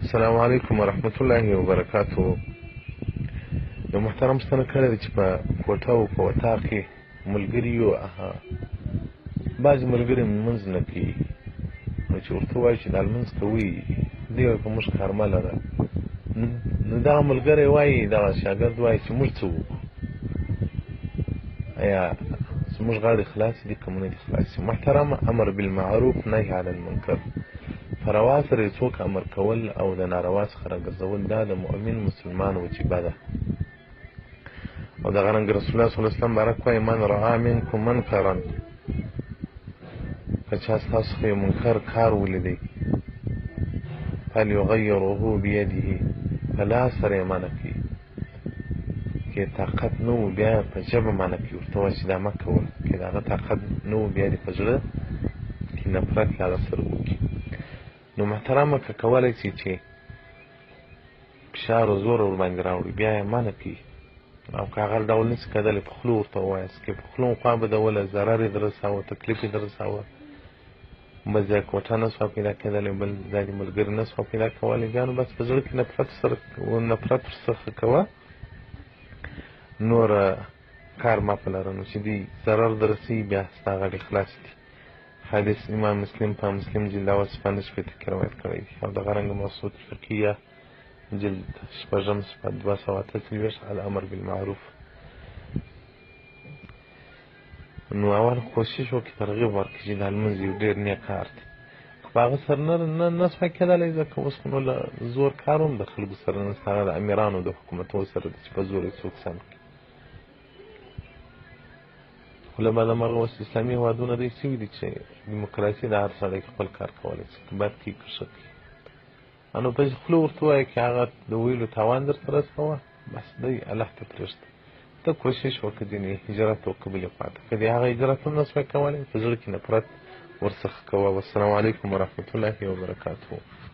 السلام عليكم ورحمة الله وبركاته. يا محترم ستنه کړی چې په کوټه او په وطاق کې ملګري یو بعضې ملګري لمونځ نه کوي، نو چې ورته ووایي چې دا لمونځ کوي دی وایي په موږ کارمله ده. نو دغه ملګری وایي دغه شاګرد وایي چې موږ څه وکړو؟ ایا زموږ غاړې خلاصې دي که نه دي خلاصې؟ محترم، امر بالمعروف نهي عن المنکر، په روا سره یې څوک امر کول او د ناروا څخه راګرځول دا د مؤمن مسلمان وجیبه ده. او دغه رنګ رسول الله صلی الله علیه وسلم بارک وایي من رأى منکم منکرا، که چا ستاسو څخه یو منکر کار ولیدی فلیغیره بیده، په لاس سره یې منع کړي، که طاقت نه و بیا په ژبه منع کړي، ورته وایي چې دا مه کوه. که د هغه طاقت نه و بیا دې په زړه کې نفرت له هغه سره وکړي. نو محترمه که کولی شي چې فشار او زور ورباندې راوړي بیا یې منع کړي، او که هغه ډول نشي کېدلی په خوله ورته ووایاست، که په خوله خوا بدوله ضرر یې در رساوه، تکلیف یې در رساوه، بل ځای کوټه نه سوه پیدا کېدلی، بل ځای دې ملګري نه سوه پیدا کولی، بیا نو بس په زړه کې نفرت ورڅخه کوه، نور کار مه په لره، نو چې دې ضرر در رسوي بیا ستا غاړې خلاصې دي. حدیث امام مسلم په مسلم جلد اول صفحه 9 کې روایت کړی دی، او دغه رنګه مسعود فقیه جلد 6 صفحه 243 الامر بالمعروف. نو اول کوشش وکړي ترغیب ورکړي چې دا لمونځ یو ډېر نیک کار دی. که په هغه سره نه سوی کېدلی، ځکه اوس خو نو له زور کار هم د خلکو سره نشته، هغه د امیرانو د حکومتونو سره ده چې په زور یې څوک سم کړي. خو له بعده مرغه اوس اسلامي هېوادونه داسې شوي دي چې دیموکراسي د هر سړی خپل کار کولی شي، که بد کړي که ښه کړي. نو په خوله ورته ووایه که هغه د ویلو تاوان درته رسوه، بس دی الله ته پرېږده. ته کوشش وکړه ځینې هجرت وکړه بلې خوا ته، که د هغه هجرت هم نه سوی کولی، په زړه کې نفرت ورڅخه کوه. والسلام علیکم ورحمة الله وبرکاته.